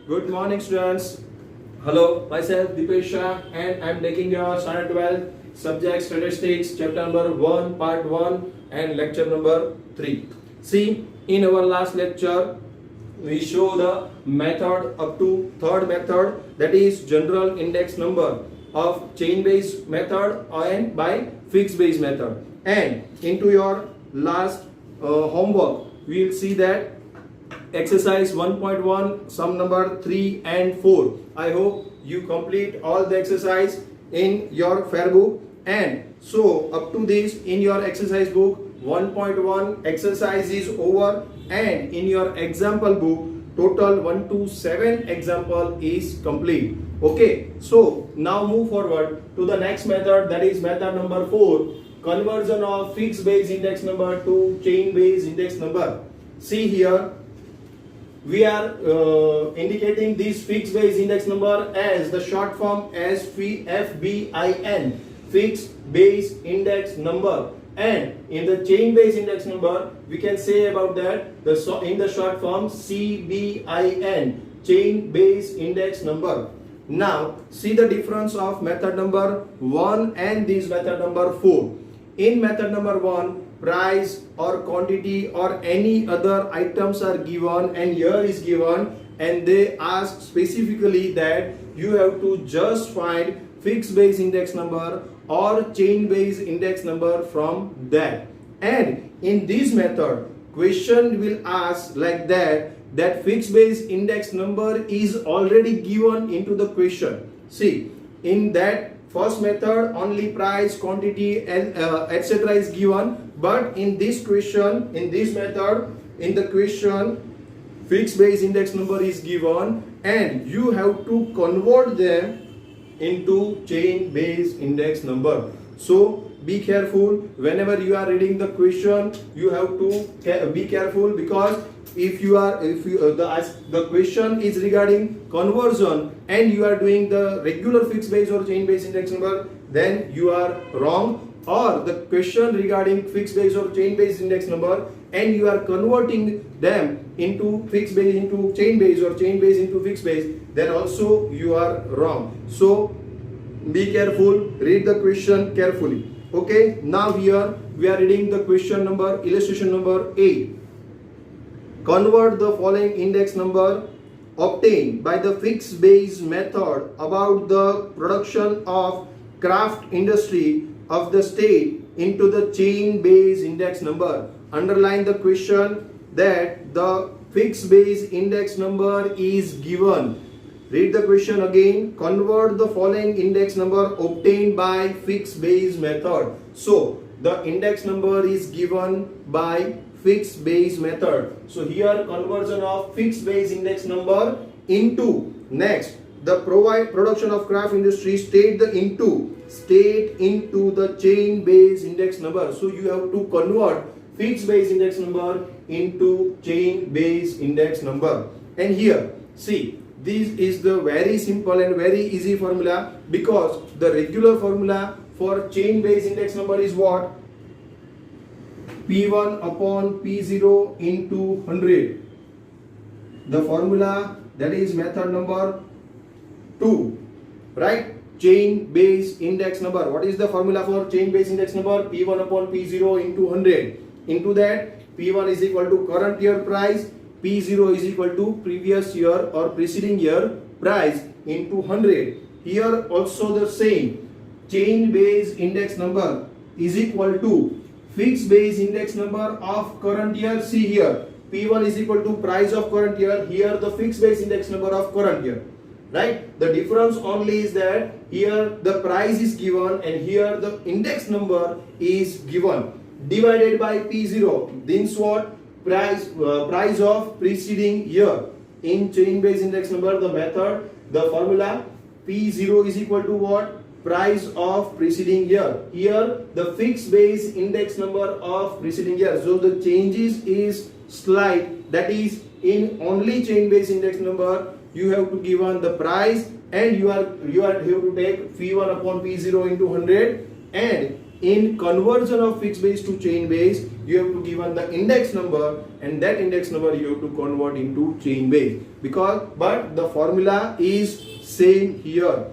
Good morning, students. Hello, myself Dipesh Shah, and I'm taking your standard 12 subject statistics, chapter number 1, part 1, and lecture number 3. See, in our last lecture, we show the method up to third method, that is general index number of chain based method and by fixed based method. And into your last homework, we will see that exercise 1.1 sum number 3 and 4. I hope you complete all the exercise in your fair book. And so up to this, in your exercise book 1.1 exercise is over, and in your example book total 1 to 7 example is complete. Okay, so now move forward to the next method, that is method number 4, conversion of fixed base index number to chain base index number. See here, we are indicating this fixed base index number as the short form as FBIN, fixed base index number, and in the chain base index number we can say about that in the short form CBIN, chain base index number. Now see the difference of method number 1 and this method number 4. In method number 1, price or quantity or any other items are given, and here is given, and they ask specifically that you have to just find fixed base index number or chain base index number from that. And in this method, question will ask like that fixed base index number is already given into the question. See, in that first method only price, quantity and etc. is given, but in this question, in this method, in the question fixed base index number is given, and you have to convert them into chain base index number. So be careful whenever you are reading the question. You have to be careful, because if the question is regarding conversion and you are doing the regular fixed base or chain base index number, then you are wrong. Or the question regarding fixed base or chain base index number and you are converting them into fixed base into chain base or chain base into fixed base, then also you are wrong. So be careful, read the question carefully. Okay, now here we are reading the question number, illustration number 8. Convert the following index number obtained by the fixed base method about the production of craft industry of the state into the chain base index number. Underline the question that the fixed base index number is given. Read the question again. Convert the following index number obtained by fixed base method. So the index number is given by fixed base method. So here conversion of fixed base index number into, next, the production of craft industry state into the chain base index number. So you have to convert fixed base index number into chain base index number. And here see, this is the very simple and very easy formula, because the regular formula for chain base index number is what? P1 upon P0 into 100. The formula, that is method number 2, right? Chain base index number. What is the formula for chain base index number? P1 upon P0 into 100. Into that, P1 is equal to current year price, P0 is equal to previous year or preceding year price into 100. Here also the same. Chain base index number is equal to fixed base index number of current year. See here, P1 is equal to price of current year. Here the fixed base index number of current year. Right? The difference only is that here the price is given and here the index number is given. Divided by P0. Means what? Price of preceding year. In chain base index number, the method, the formula, P0 is equal to what? Price of preceding year. Here the fixed base index number of preceding year. So the changes is slight. That is, in only chain base index number you have to give on the price, and you have to take P1 upon P0 into 100, and in conversion of fixed base to chain base, you have to given the index number, and that index number you have to convert into chain base. But the formula is same here.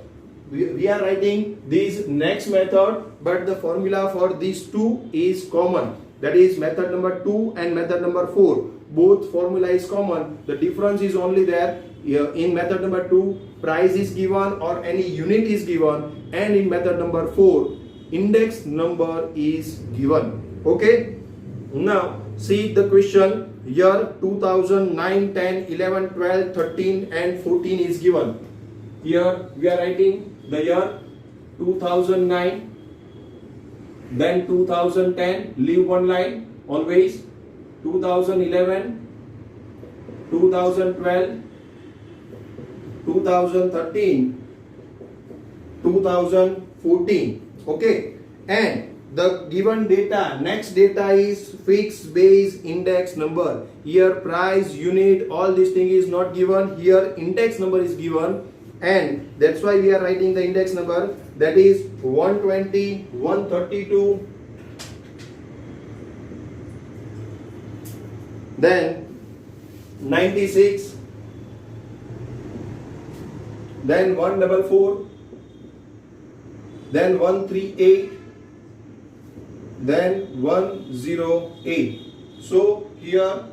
We are writing this next method, but the formula for these two is common. That is method number 2 and method number 4. Both formula is common. The difference is only there. In method number 2, price is given or any unit is given, and in method number 4, index number is given. Okay. Now see the question. Year 2009, 10, 11, 12, 13 and 14 is given. Here we are writing the year 2009, then 2010, leave one line always, 2011, 2012, 2013, 2014. Okay, and the given data, next data is fixed base index number. Here price, unit, all this thing is not given. Here index number is given, and that's why we are writing the index number, that is 120, 132, then 96, then 144, then 138, then 108. So here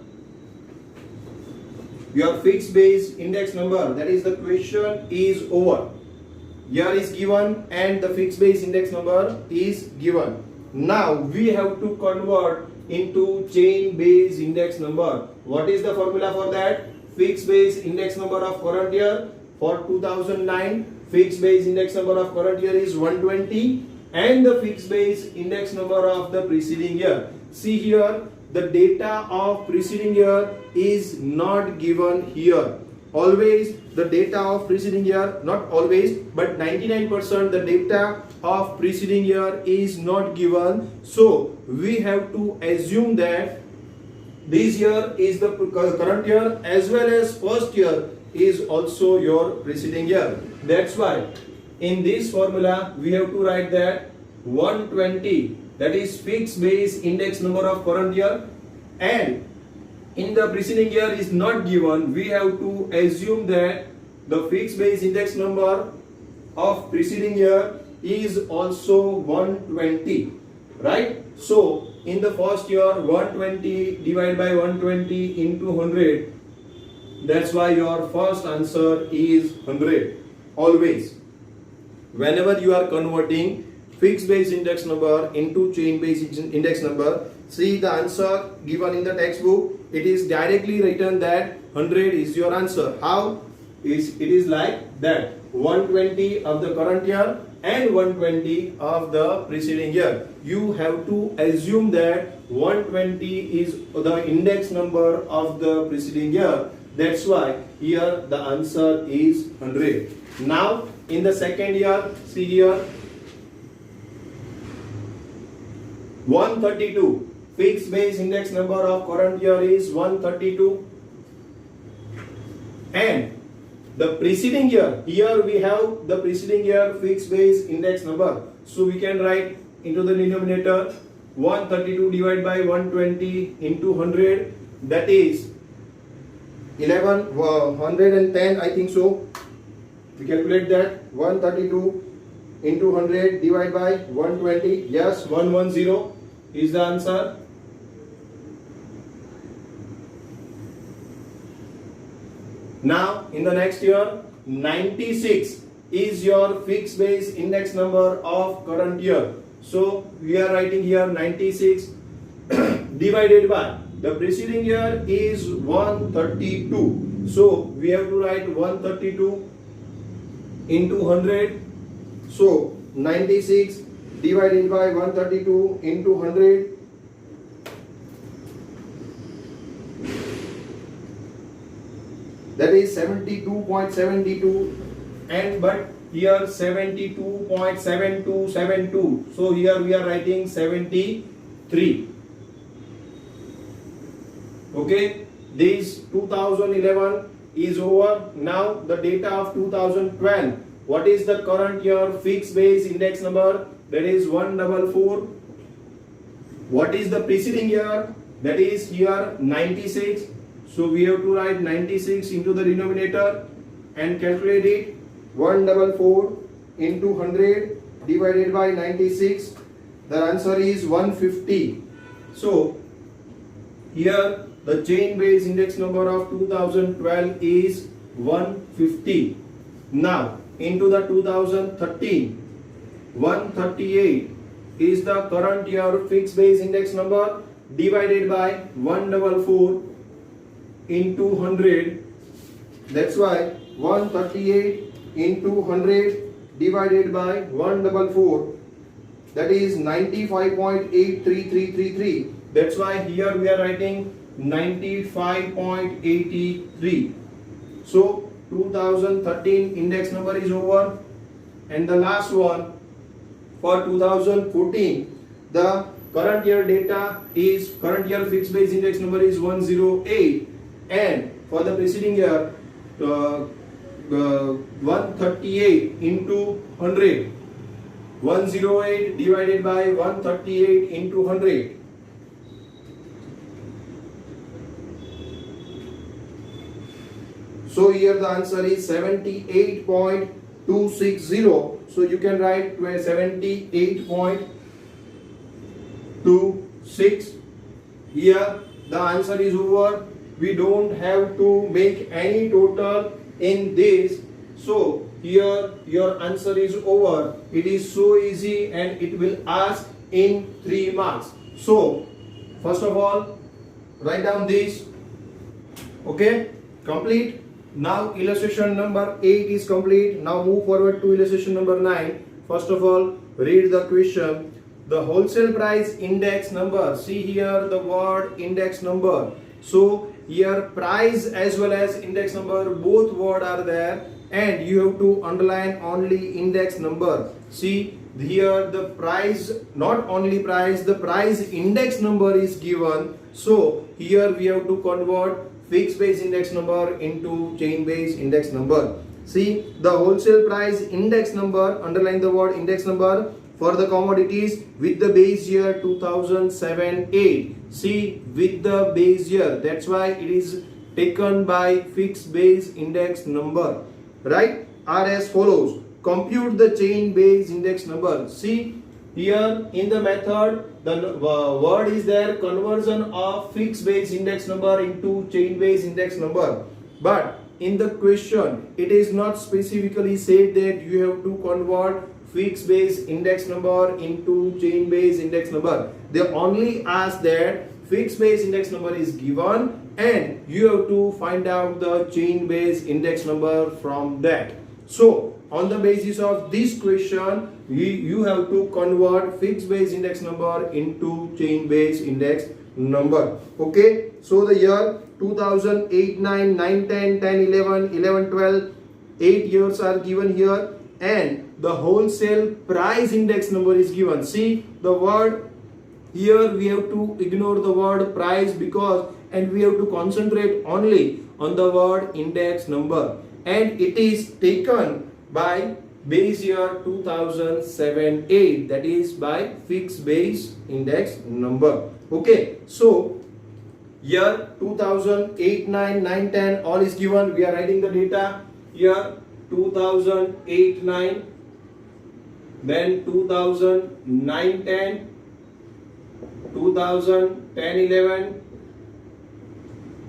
your fixed base index number, that is the question is over. Year is given and the fixed base index number is given. Now we have to convert into chain base index number. What is the formula for that? Fixed base index number of current year for 2009, fixed base index number of current year is 120, and the fixed base index number of the preceding year. See here, the data of preceding year is not given here. Always the data of preceding year, not always, but 99% the data of preceding year is not given. So we have to assume that this year is the current year as well as first year is also your preceding year. That's why in this formula we have to write that 120, that is fixed base index number of current year, and in the preceding year is not given. We have to assume that the fixed base index number of preceding year is also 120, right? So in the first year 120 divided by 120 into 100, that's why your first answer is 100. Always whenever you are converting fixed base index number into chain base index number, see the answer given in the textbook. It is directly written that 100 is your answer. How? It is like that, 120 of the current year and 120 of the preceding year. You have to assume that 120 is the index number of the preceding year. That's why here the answer is 100. Now in the second year, see here, 132. Fixed base index number of current year is 132, and the preceding year, here we have the preceding year fixed base index number. So we can write into the denominator 132 divided by 120 into 100, that is 110, I think so. We calculate that 132 into 100 divided by 120. Yes, 110 is the answer. Now in the next year, 96 is your fixed base index number of current year. So we are writing here 96 divided by the preceding year is 132. So we have to write 132 into 100. So 96 divided by 132 into 100. That is 72.72, and but here 72.7272. So here we are writing 73. Okay, this 2011 is over. Now the data of 2012. What is the current year fixed base index number? that is 144. What is the preceding year? That is here 96. So we have to write 96 into the denominator and calculate it. 144 into 100 divided by 96. The answer is 150. So here the chain base index number of 2012 is 150. Now into the 2013, 138 is the current year fixed base index number divided by 144 into 100. That's why 138 into 100 divided by 144, that is 95.83333. That's why here we are writing 95.83. So 2013 index number is over. And the last one for 2014, the current year data is, current year fixed base index number is 108, and for the preceding year 138 into 100, 108 divided by 138 into 100. So here the answer is 78.260. So you can write 78.26. Here the answer is over. We don't have to make any total in this. So here your answer is over. It is so easy and it will ask in 3 marks. So first of all, write down this. Okay, complete. Now illustration number 8 is complete. Now move forward to illustration number 9. First of all, read the question. The wholesale price index number. See here the word index number. So here price as well as index number, both words are there, and you have to underline only index number. See here the price, not only price, the price index number is given. So here we have to convert fixed base index number into chain base index number. See the wholesale price index number, underline the word index number, for the commodities with the base year 2007-8. See with the base year, that's why it is taken by fixed base index number, right? Are as follows. Compute the chain base index number. See here in the method the word is there, conversion of fixed base index number into chain base index number, but in the question it is not specifically said that you have to convert fixed base index number into chain base index number. They only ask that fixed base index number is given and you have to find out the chain base index number from that. So on the basis of this question, you have to convert fixed base index number into chain base index number. Okay, so the year 2008, 9, 9, 10, 10, 11, 11, 12, 8 years are given here, and the wholesale price index number is given. See the word here, we have to ignore the word price because, and we have to concentrate only on the word index number, and it is taken by base year 2007-8, that is by fixed base index number. Okay, so year 2008, 9, 9, 10 all is given. We are writing the data here. 2008, 9, then 2009, 10, 2010, 11,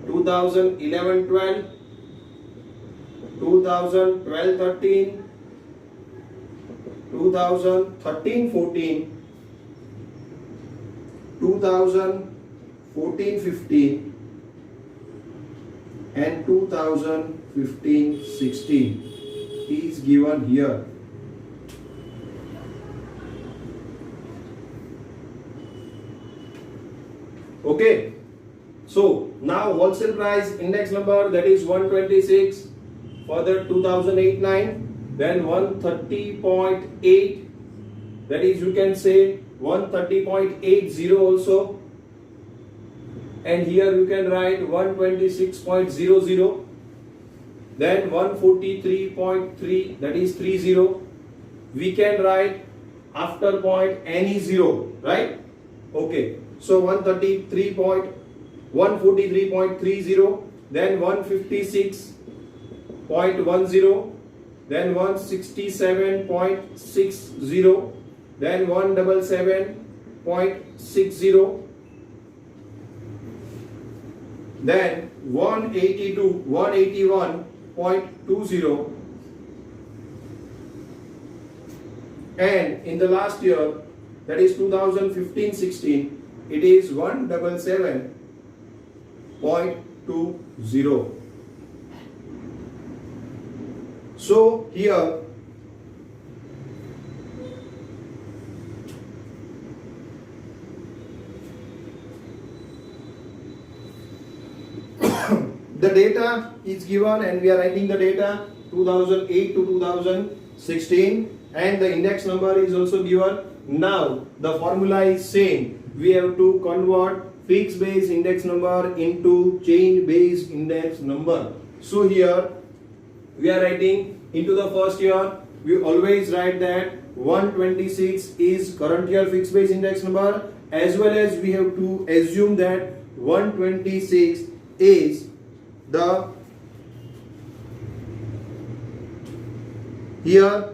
2011, 12, 2012, 13, 2013, 14, 2014, 15, and 2015, 16 is given here. Okay, so now wholesale price index number, that is 126 for the 2008-9, then 130.8, that is you can say 130.80 also, and here you can write 126.00, then 143.3, that is 30. We can write after point n is 0, right? Okay, so 143.30, then 156.10, then 167.60, then 177.60, then 181.20, and in the last year, that is 2015-16, it is 177.20. So here the data is given and we are writing the data 2008 to 2016, and the index number is also given. Now the formula is same. We have to convert fixed base index number into chain base index number. So here we are writing into the first year, we always write that 126 is current year fixed base index number, as well as we have to assume that 126 is the here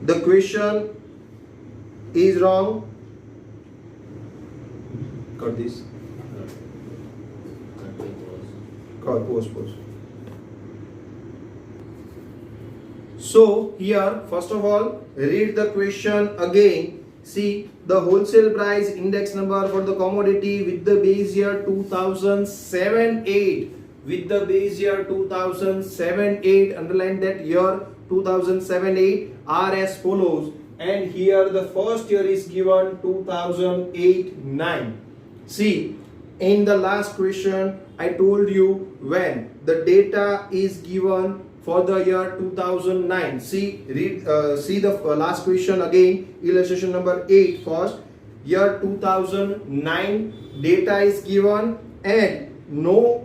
the question is wrong. Cut this. Cut, pause. So here first of all read the question again. See the wholesale price index number for the commodity with the base year 2007-8, with the base year 2007-8, underline that year 2007-8 are as follows, and here the first year is given 2008-9. See, in the last question I told you when the data is given for the year 2009. See, see the last question again, illustration number 8 first. Year 2009 data is given and no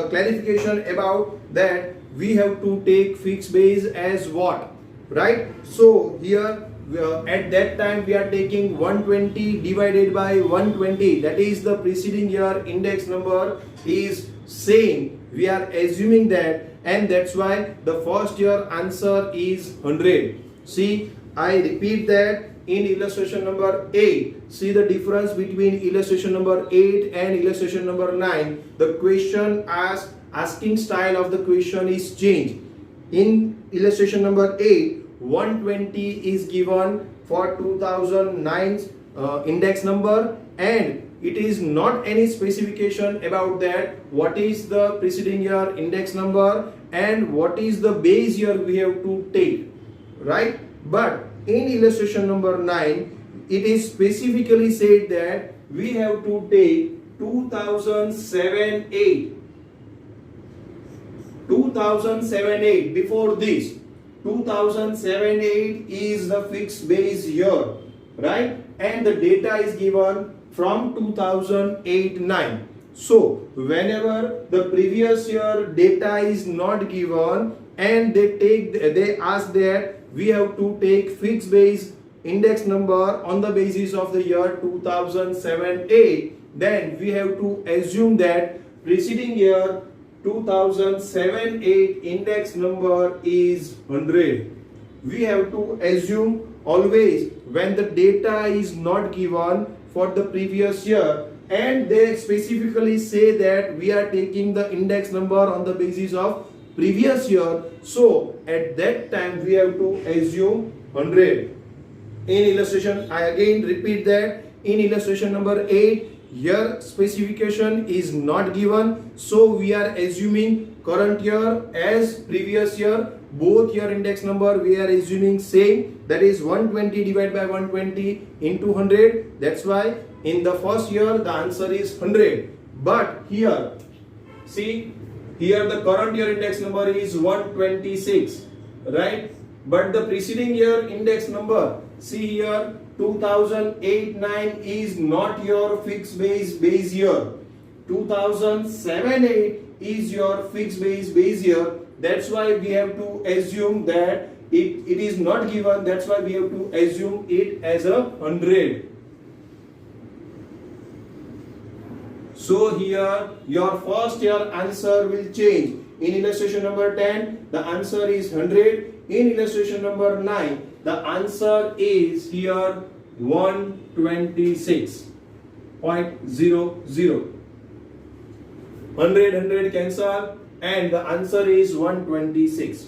clarification about that we have to take fixed base as what, right? So here at that time we are taking 120 divided by 120, that is the preceding year index number is same. We are assuming that, and that's why the first year answer is 100. See, I repeat that in illustration number 8. See the difference between illustration number 8 and illustration number 9. The question asking style of the question is changed. In illustration number 8, 120 is given for 2009's index number, and it is not any specification about that what is the preceding year index number and what is the base year we have to take, right? But in illustration number 9 it is specifically said that we have to take 2007-8. Before this 2007-8 is the fixed base year, right? And the data is given from 2008-9. So whenever the previous year data is not given and they ask that we have to take fixed base index number on the basis of the year 2007-8, then we have to assume that preceding year 2007-8 index number is 100. We have to assume always when the data is not given for the previous year and they specifically say that we are taking the index number on the basis of previous year, so at that time we have to assume 100. In illustration, I again repeat that in illustration number 8, year specification is not given, so we are assuming current year as previous year. Both year index number we are assuming same, that is 120 divided by 120 into 100. That's why in the first year the answer is 100. But here, see, here the current year index number is 126, right? But the preceding year index number, see here, 2008-9 is not your fixed base year. 2007-8 is your fixed base year. That's why we have to assume that it is not given, that's why we have to assume it as a 100. So here your first year answer will change. In illustration number 10, the answer is 100. In illustration number 9, the answer is here 126.00. 100 cancel and the answer is 126.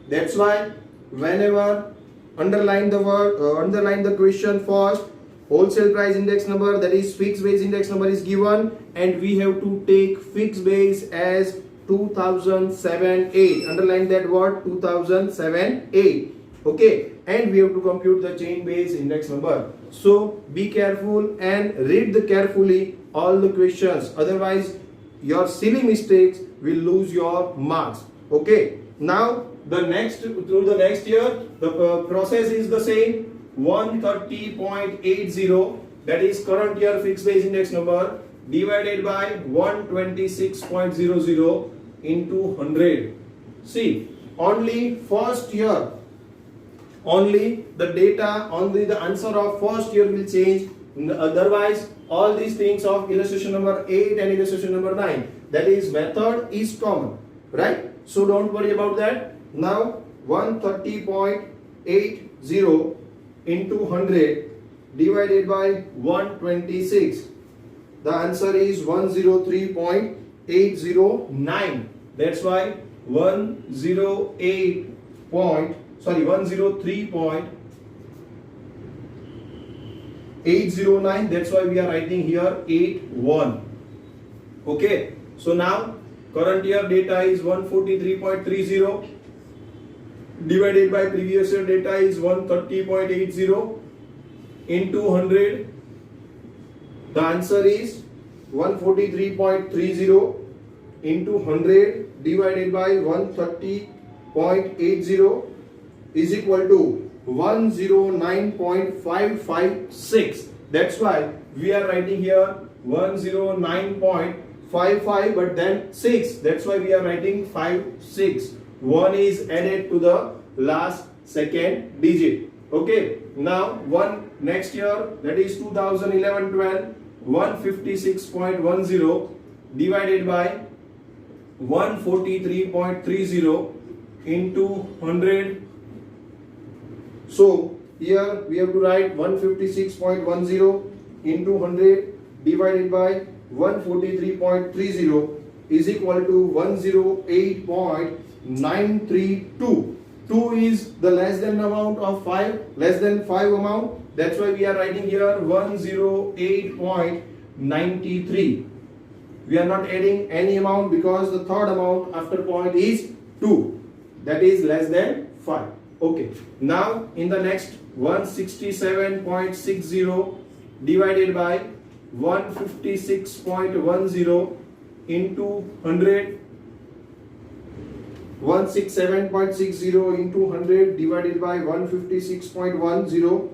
That's why whenever underline the word, underline the question first, wholesale price index number, that is fixed base index number is given, and we have to take fixed base as 2007-8. Underline that word, 2007-8. Okay, and we have to compute the chain base index number. So be careful and read carefully all the questions, otherwise your silly mistakes will lose your marks. Okay, now through the next year the process is the same. 130.80, that is current year fixed base index number, divided by 126.00 into 100. See, only first year, only the data, only the answer of first year will change. Otherwise all these things of illustration number 8 and illustration number 9, that is method is common, right? So don't worry about that. Now 130.80 into 100 divided by 126, the answer is 103.809. That's why 103.809. That's why we are writing here 81. Okay, so now current year data is 143.30 divided by previous year data is 130.80 into 100. The answer is 143.30 into 100 divided by 130.80 is equal to 109.556. That's why we are writing here 109.55, but then 6. That's why we are writing 56. 1 is added to the last second digit. Okay, now next year, that is 2011-12, 156.10 divided by 143.30 into 100. So here we have to write 156.10 into 100 divided by 143.30 is equal to 108.932. 2 is the less than amount of 5, less than 5 amount. That's why we are writing here 108.93. We are not adding any amount because the third amount after point is 2. That is less than 5. Okay. Now in the next 167.60 divided by 156.10 into 100. 167.60 into 100 divided by 156.10,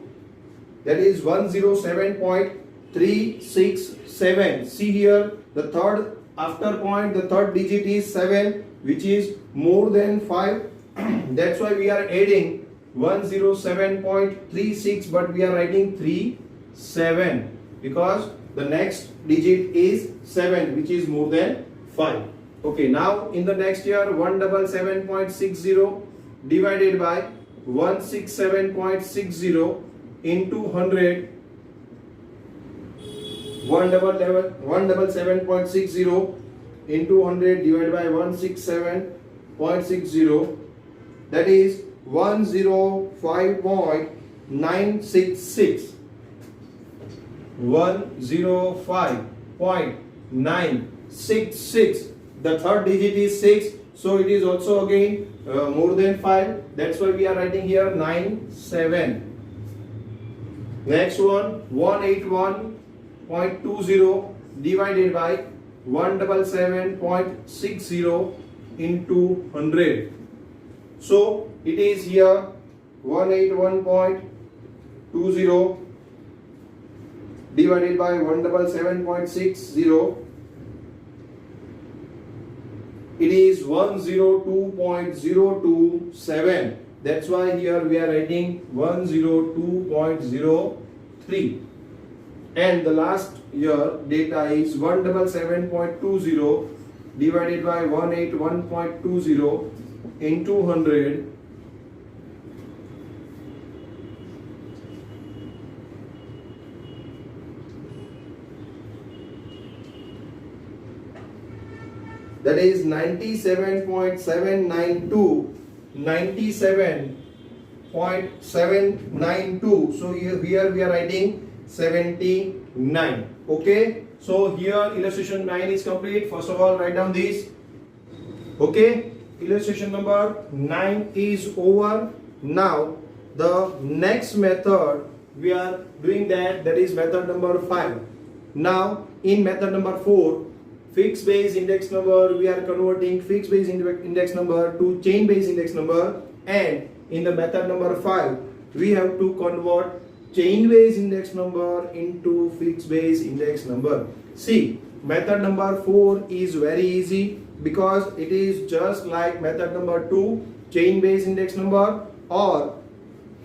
that is 107.367. See here, the third after point, the third digit is 7, which is more than 5. That's why we are adding 107.36, but we are writing 37 because the next digit is 7, which is more than 5. Okay, now in the next year 177.60 divided by 167.60 into 100. 177.60 into 100 divided by 167.60, that is 105.966. 105.966. The third digit is 6, so it is also again more than 5. That's why we are writing here 97. Next one, 181.20 divided by 177.60 into 100. So it is here 181.20 divided by 177.60. It is 102.027. That's why here we are writing 102.03. And the last year data is 177.20 divided by 181.20 into 100. That is 97.792. 97.792. So here we are writing 79. Okay. So here illustration 9 is complete. First of all, write down this. Okay. Illustration number 9 is over. Now the next method we are doing that is method number 5. Now in method number 4, fixed base index number, we are converting fixed base index number to chain base index number, and in the method number 5 we have to convert chain base index number into fixed base index number. See, method number 4 is very easy because it is just like method number 2, chain base index number, or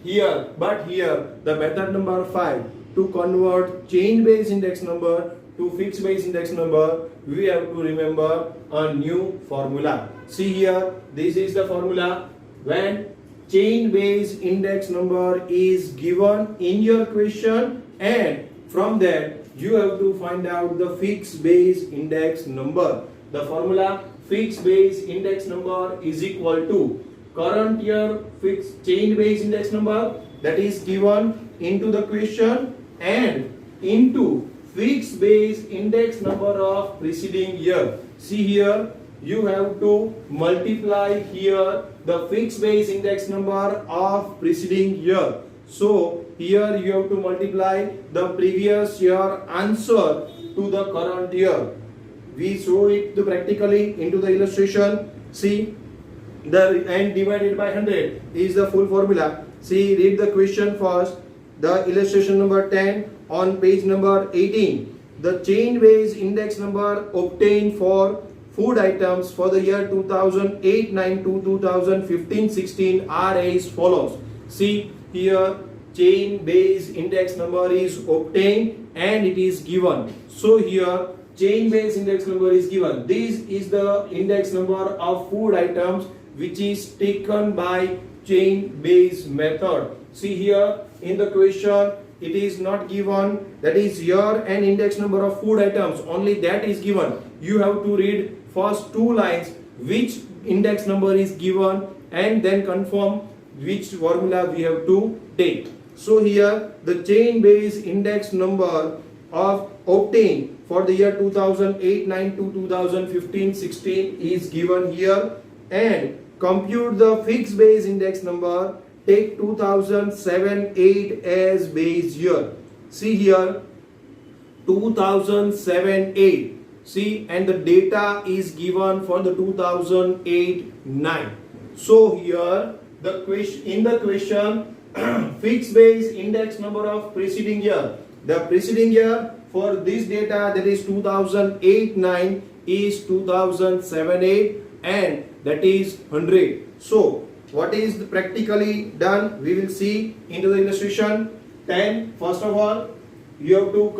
here, but here the method number 5, to convert chain base index number to fixed base index number, we have to remember a new formula. See here, this is the formula. When chain base index number is given in your question, and from that you have to find out the fixed base index number. The formula fixed base index number is equal to current year fixed chain base index number that is given into the question and into fixed base index number of preceding year. See here, you have to multiply here the fixed base index number of preceding year. So here you have to multiply the previous year answer to the current year. We show it practically into the illustration. See, the and divided by 100 is the full formula. See, read the question first. The illustration number 10 on page number 18. The chain base index number obtained for food items for the year 2008-9 to 2015-16 are as follows. See here, chain base index number is obtained and it is given. So here chain base index number is given. This is the index number of food items which is taken by chain base method. See here in the question it is not given, that is year and index number of food items, only that is given. You have to read first two lines which index number is given and then confirm which formula we have to take. So here the chain base index number of obtained for the year 2008-9 to 2015-16 is given here, and compute the fixed base index number. Take 2007-8 as base year. See here 2007-8. See, and the data is given for the 2008-9. So here the question in the question fixed base index number of preceding year. The preceding year for this data, that is 2008-9, is 2007-8 and that is 100. So what is practically done, we will see into the illustration 10. First of all, you have to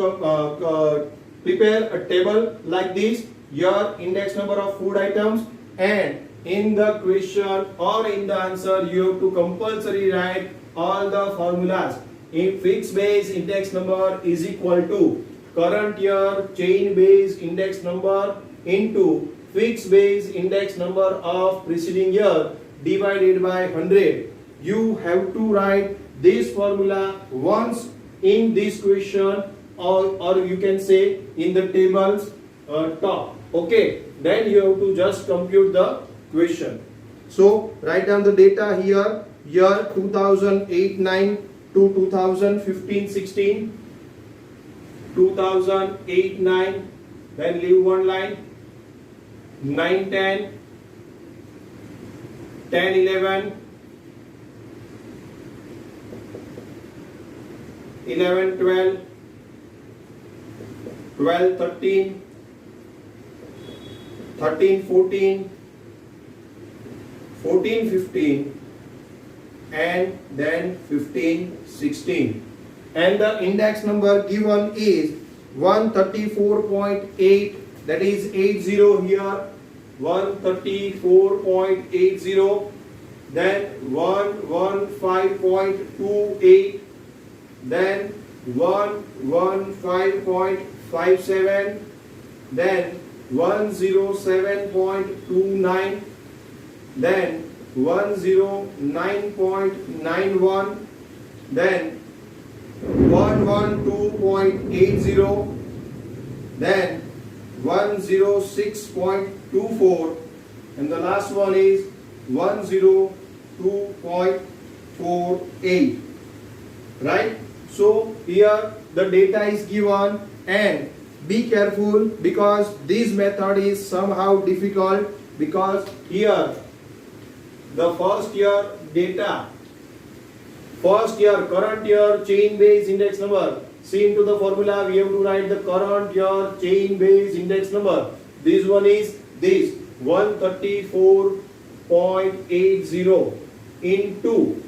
prepare a table like this, your index number of food items, and in the question or in the answer you have to compulsory write all the formulas. In fixed base index number is equal to current year chain base index number into fixed base index number of preceding year divided by 100. You have to write this formula once in this question, or you can say in the tables top. Okay, then you have to just compute the question. So write down the data here, year 2008-9 to 2015-16, 2008-9, then leave one line, 9-10, 10-11, 11-12, 12-13, 13-14, 14-15, and then 15, 16. And the index number given is 134.8, that is 80 here, 134.80, then 115.28, then 115.57, then 107.29, then 109.91, then 112.80, then 106.24, and the last one is 102.48. Right? So here the data is given, and be careful because this method is somehow difficult, because here the first year data, first year, current year chain based index number. See, into the formula we have to write the current year chain based index number. This one is this 134.80 into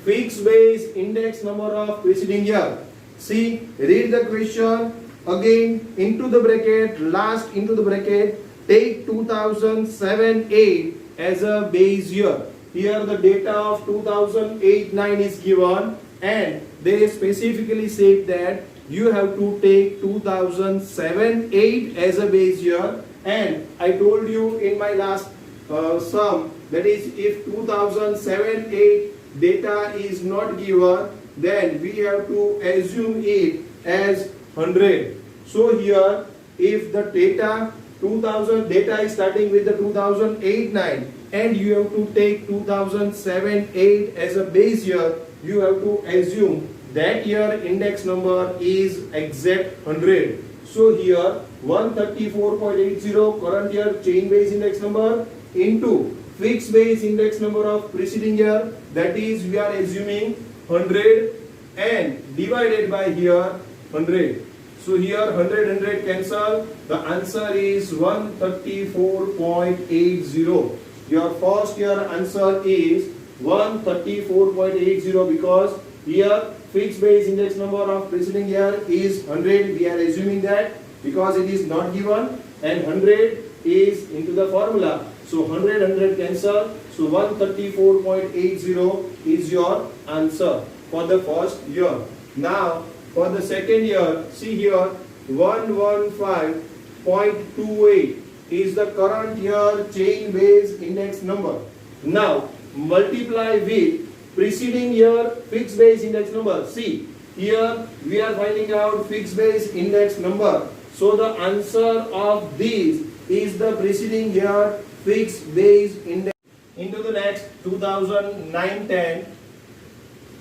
fixed base index number of preceding year. See, read the question again. Into the bracket, last into the bracket, take 2007-8 as a base year. Here the data of 2008-9 is given, and they specifically said that you have to take 2007-8 as a base year. And I told you in my last sum, that is, if 2007-8 data is not given, then we have to assume it as 100. So here, if the data 2000 data is starting with the 2008-9, and you have to take 2007-8 as a base year, you have to assume that year index number is exact 100. So here 134.80 current year chain base index number into fixed base index number of preceding year, that is we are assuming 100, and divided by here 100. So here 100 cancel, the answer is 134.80. Your first year answer is 134.80 because here fixed base index number of preceding year is 100. We are assuming that because it is not given, and 100 is into the formula. So 100 cancel. So 134.80 is your answer for the first year. Now for the second year, see here 115.28 is the current year chain based index number. Now multiply with preceding year fixed base index number. See, here we are finding out fixed base index number. So the answer of this is the preceding year fixed base index. Into the next 2009-10,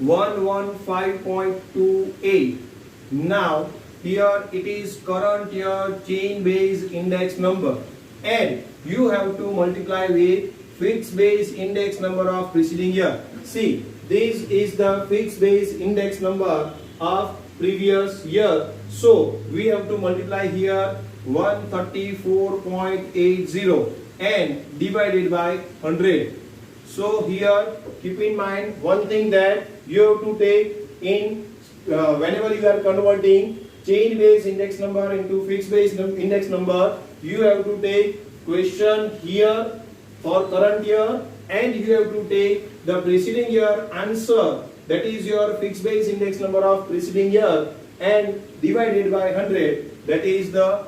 115.28. Now here it is current year chain based index number, and you have to multiply with fixed base index number of preceding year. See, this is the fixed base index number of previous year. So we have to multiply here 134.80 and divided by 100. So here keep in mind one thing, that you have to take in whenever you are converting chain based index number into fixed base index number, you have to take question here for current year, and you have to take the preceding year answer, that is your fixed base index number of preceding year, and divided by 100, that is the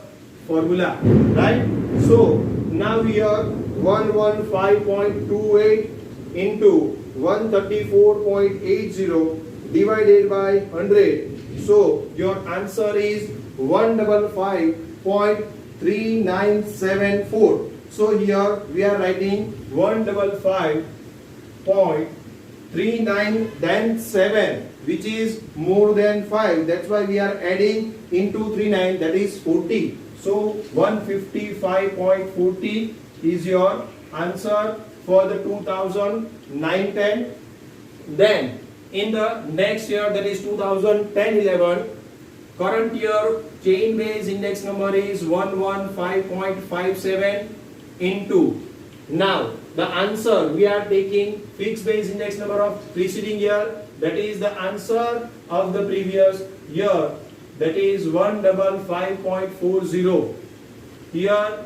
formula, right? So now here 115.28 into 134.80 divided by 100. So your answer is 155.3974. So here we are writing 155.39 then 7, which is more than 5. That's why we are adding into 39, that is 40. So 155.40 is your answer for the 2009-10. Then in the next year, that is 2010-11, current year chain based index number is 115.57 into. Now the answer we are taking fixed base index number of preceding year, that is the answer of the previous year, that is 155.40. Here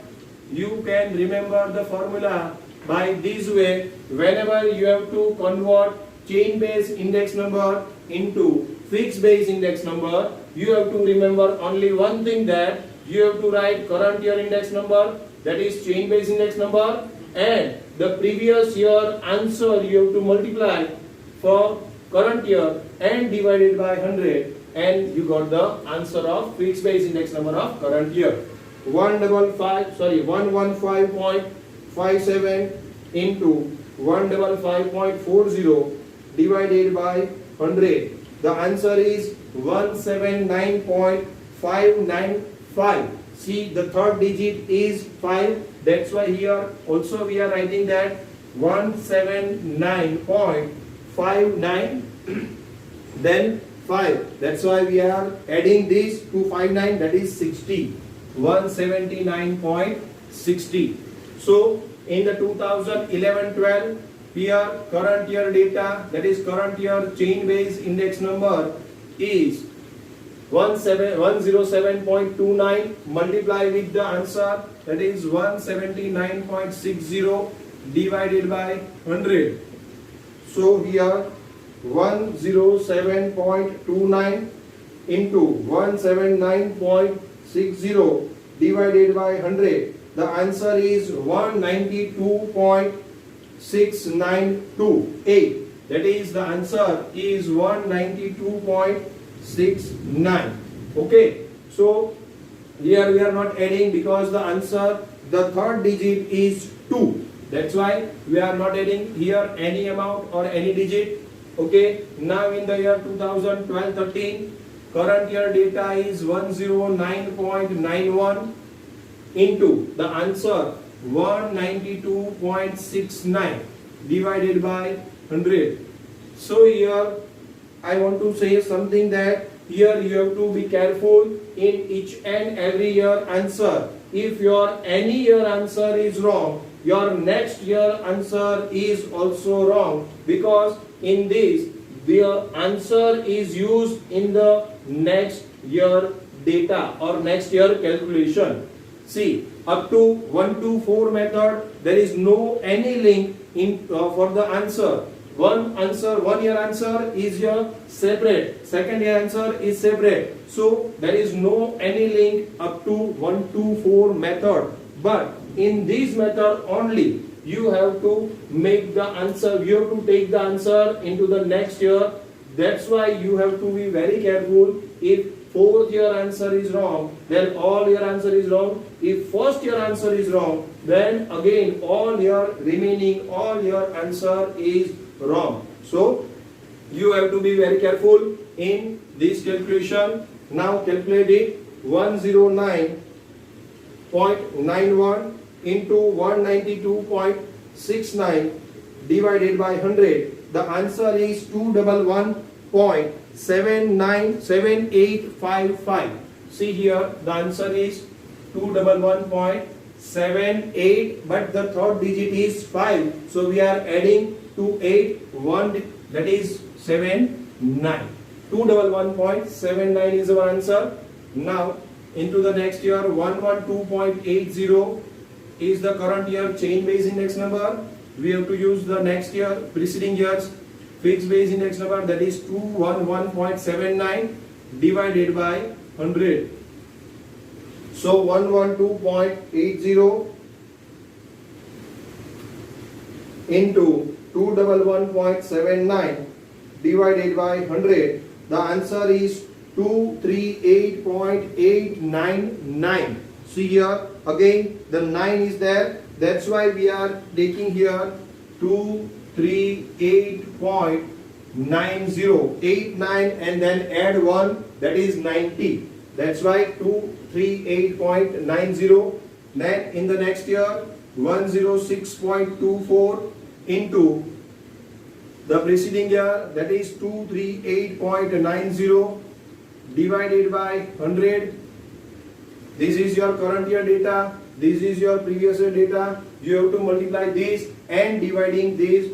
you can remember the formula by this way. Whenever you have to convert chain base index number into fixed base index number, you have to remember only one thing, that you have to write current year index number, that is chain base index number, and the previous year answer you have to multiply for current year and divided by 100, and you got the answer of fixed base index number of current year. 115.57 into 155.40 divided by 100. The answer is 179.595. See, the third digit is 5. That's why here also we are writing that 179.59 then 5. That's why we are adding this to 59, that is 60. 179.60. So in the 2011-12, here current year data, that is current year chain base index number is 107.29, multiply with the answer, that is 179.60 divided by 100. So here 107.29 into 179.60 divided by 100. The answer is 192.692. That is, the answer is 192.69. Okay, so here we are not adding because the answer, the third digit is 2. That's why we are not adding here any amount or any digit. Okay, now in the year 2012-13, current year data is 109.91 into the answer 192.69 divided by 100. So here I want to say something, that here you have to be careful in each and every year answer. If your any year answer is wrong, your next year answer is also wrong, because in this the answer is used in the next year data or next year calculation. See, up to 1 to 4 method, there is no any link in for the answer. One year answer is here separate, second year answer is separate. So there is no any link up to 1 to 4 method. But in this method only, you have to make the answer, you have to take the answer into the next year. That's why you have to be very careful. If fourth year answer is wrong, then all your answer is wrong. If first year answer is wrong, then again all your remaining all your answer is wrong. So you have to be very careful in this calculation. Now calculate it. 109.91 into 192.69 divided by 100. The answer is 211.7855. See here, the answer is 211.78, but the third digit is 5. So we are adding to 8, 1, that is 79. 211.79 is our answer. Now into the next year, 112.80 is the current year chain base index number. We have to use the next year preceding year's fixed base index number, that is 211.79 divided by 100. So 112.80 into 211.79 divided by 100. The answer is 238.899. See here, again the 9 is there. That's why we are taking here 238.90, 89 and then add 1, that is 90. That's why 238.90. Then in the next year 106.24 into the preceding year, that is 238.90 divided by 100. This is your current year data, this is your previous year data. You have to multiply this and dividing these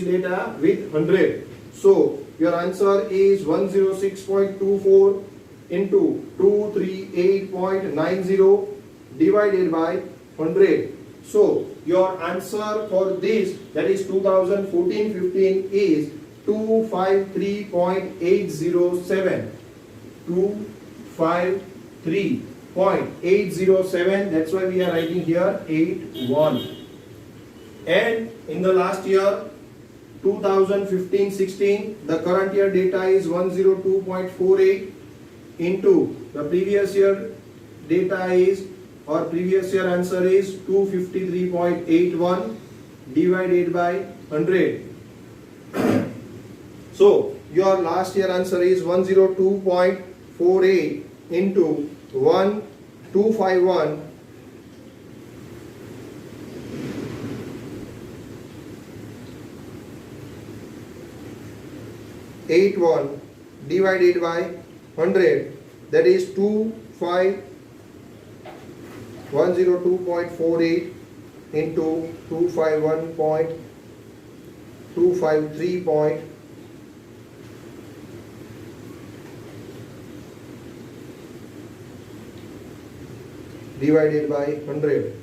data with 100. So your answer is 106.24 into 238.90 divided by 100. So your answer for this, that is 2014-15, is 253.807. 253.807. That's why we are writing here 81. And in the last year 2015-16, the current year data is 102.48 into the previous year data is, or previous year answer is 253.81 divided by 100. So your last year answer is 102.48 into 1251 81 divided by 100, that is 102.48 into 253. Divided by 100,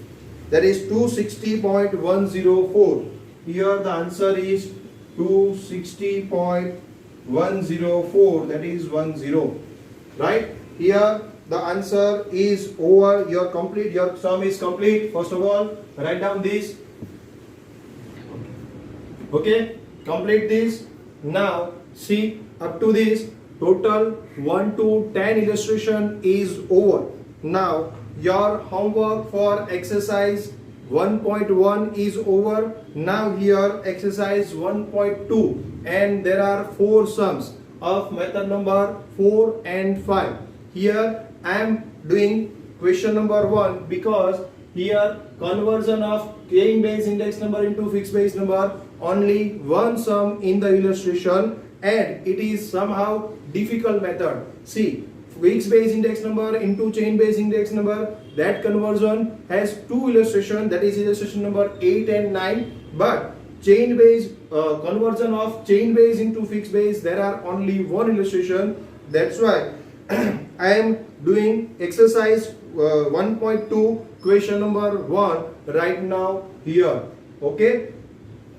that is 260.104. Here the answer is 260.104, that is 10, right? Here the answer is over. Your sum is complete. First of all, write down this. Okay, complete this. Now see, up to this total 1 to 10 illustration is over. Now your homework for exercise 1.1 is over. Now here exercise 1.2, and there are 4 sums of method number 4 and 5. Here I am doing question number 1 because here conversion of chain base index number into fixed base number, only one sum in the illustration, and it is somehow difficult method. See, fixed base index number into chain base index number, that conversion has 2 illustration, that is illustration number 8 and 9. But chain base conversion of chain base into fixed base, there are only 1 illustration. That's why I am doing exercise 1.2 question number 1 right now here. Okay,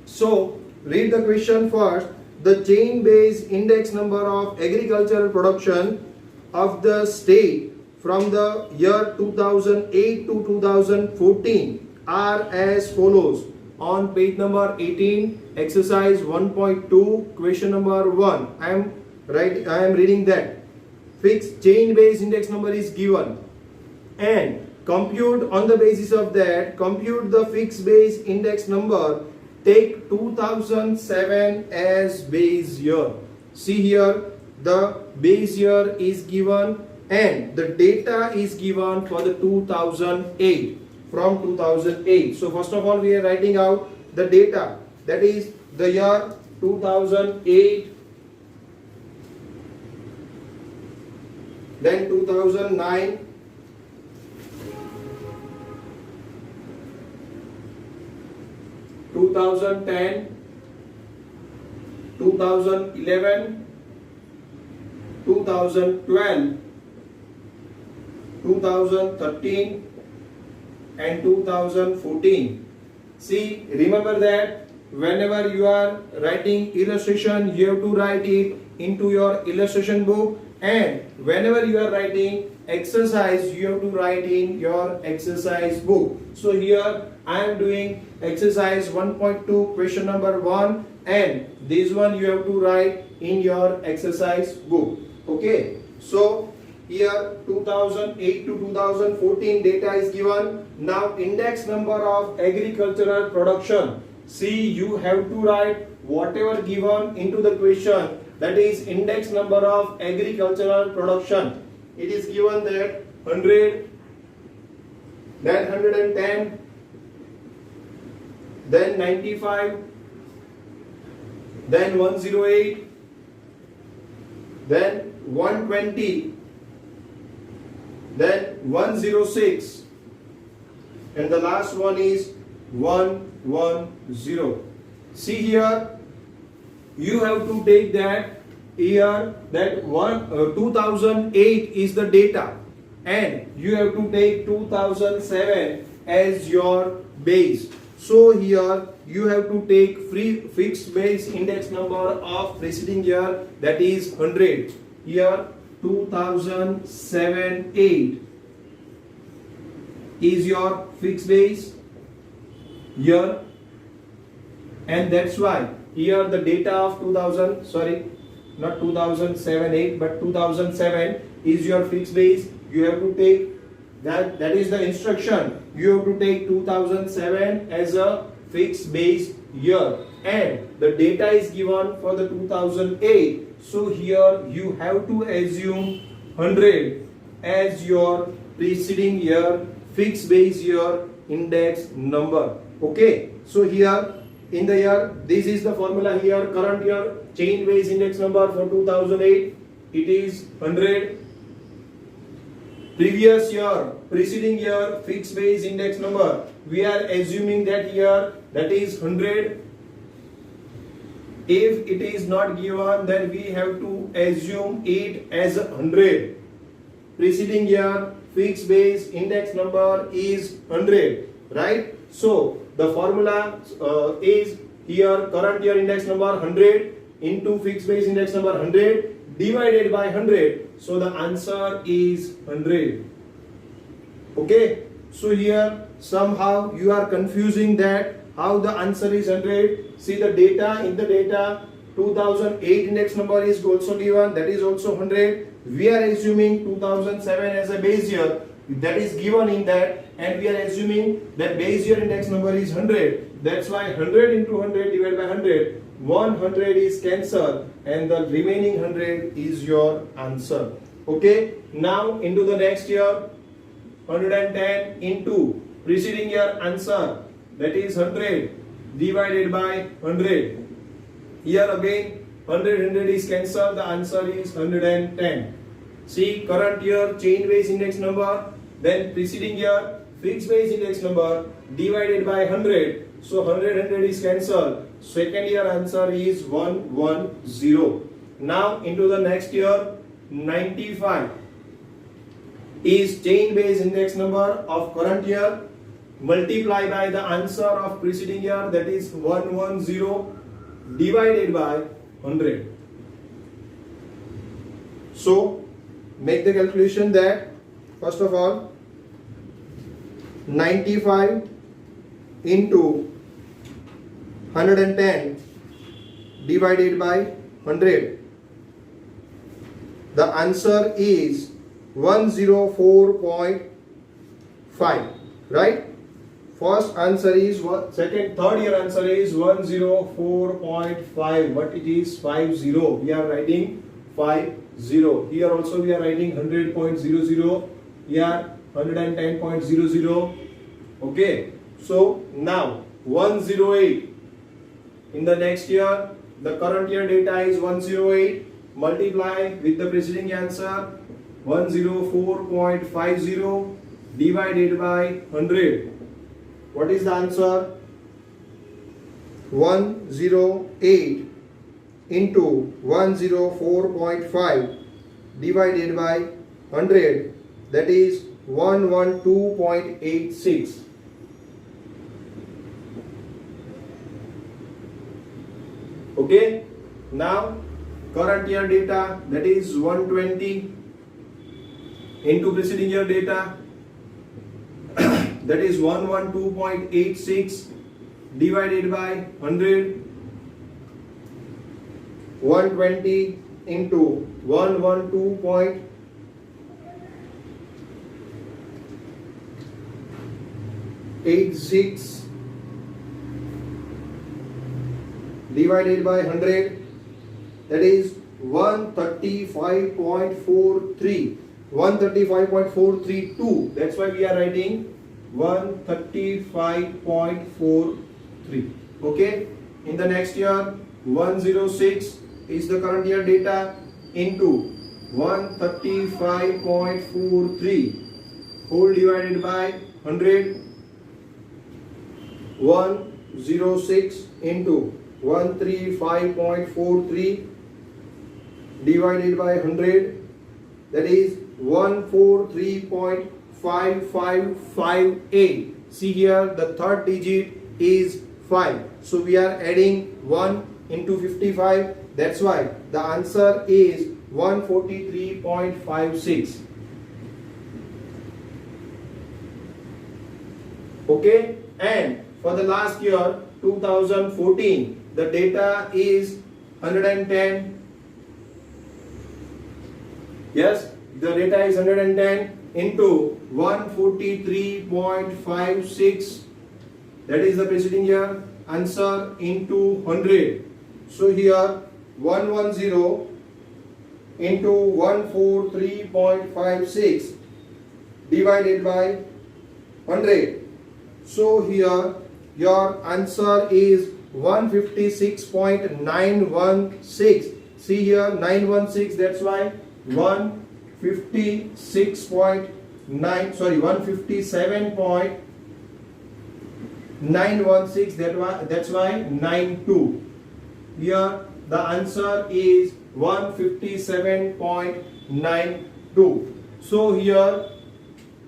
so read the question first. The chain base index number of agricultural production of the state from the year 2008 to 2014 are as follows. On page number 18, exercise 1.2, question number 1. I am reading that. Fixed chain base index number is given, and compute on the basis of that, compute the fixed base index number. Take 2007 as base year. See here, the base year is given and the data is given for the 2008, from 2008. So first of all we are writing out the data, that is the year 2008, then 2009, 2010, 2011, 2012, 2013 and 2014. See, remember that whenever you are writing illustration, you have to write it into your illustration book, and whenever you are writing exercise, you have to write in your exercise book. So here I am doing exercise 1.2 question number 1, and this one you have to write in your exercise book. Okay, so here 2008 to 2014 data is given. Now index number of agricultural production. See, you have to write whatever given into the question, that is index number of agricultural production. It is given that 100, then 110, then 95, then 108, then 120, then 106, and the last one is 1 110. See here, you have to take that here that 2008 is the data, and you have to take 2007 as your base. So here you have to take fixed base index number of preceding year, that is 100. Here 2007-8 is your fixed base year, and that's why here the data of 2007-8 but 2007 is your fixed base. You have to take that is the instruction. You have to take 2007 as a fixed base year, and the data is given for the 2008. So here you have to assume 100 as your preceding year fixed base year index number. Okay, so here in the year, this is the formula here. Current year change base index number for 2008, it is 100. Previous year, preceding year fixed base index number, we are assuming that here, that is 100. If it is not given, then we have to assume it as 100. Preceding year fixed base index number is 100, right? So the formula is here current year index number 100 into fixed base index number 100 divided by 100. So the answer is 100. Okay, so here somehow you are confusing that how the answer is 100. See the data, in the data 2008 index number is also given, that is also 100. We are assuming 2007 as a base year, that is given in that, and we are assuming that base year index number is 100. That's why 100 into 100 divided by 100, 100 is cancelled, and the remaining 100 is your answer. Okay, now into the next year, 110 into preceding year answer, that is 100 divided by 100. Here again 100 is cancelled, the answer is 110. See, current year change base index number, then preceding year fixed base index number divided by 100. So 100 is cancelled. Second year answer is 110. Now into the next year, 95 is change base index number of current year multiplied by the answer of preceding year, that is 110 divided by 100. So make the calculation that first of all 95 into 110 divided by 100. The answer is 104.5, right? First answer is third year answer is 104.5, but it is 50. We are writing 50. Here also we are writing 100.00. Here 110.00. Okay. So now 108. In the next year, the current year data is 108. Multiply with the preceding answer 104.50 divided by 100. What is the answer? 108 into 104.5 divided by 100, that is 112.86. Okay, now current year data, that is 120 into preceding year data, that is 112.86 divided by 100. 120 into 112.86 divided by 100, that is 135.43. 135.432. That's why we are writing 135.43. Okay. In the next year, 106 is the current year data into 135.43 whole divided by 100. 1 106 into 135.43 divided by 100, that is 143.5558. See here, the third digit is 5. So we are adding 1 into 55. That's why the answer is 143.56. Okay, and for the last year 2014, the data is 110. Yes, the data is 110 into 143.56. That is the preceding year. Answer into 100. So here 110 into 143.56 divided by 100. So here your answer is 156.916. See here 916, that's why 157.916, that's why 92. Here the answer is 157.92. So here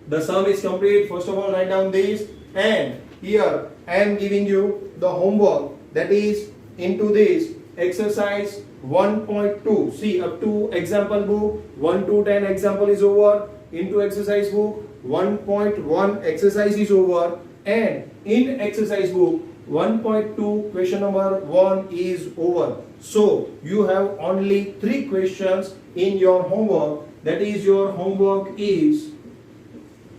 the sum is complete. First of all, write down this, and here I am giving you the homework, that is into this exercise 1.2. See, up to example book 1 to 10 example is over. Into exercise book 1.1 exercise is over, and in exercise book 1.2 question number 1 is over. So you have only 3 questions in your homework. That is, your homework is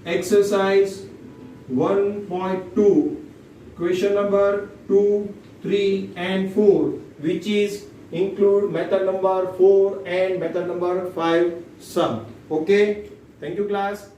exercise 1.2 question number 2, 3 and 4, which is include method number 4 and method number 5 sum. Okay, thank you class.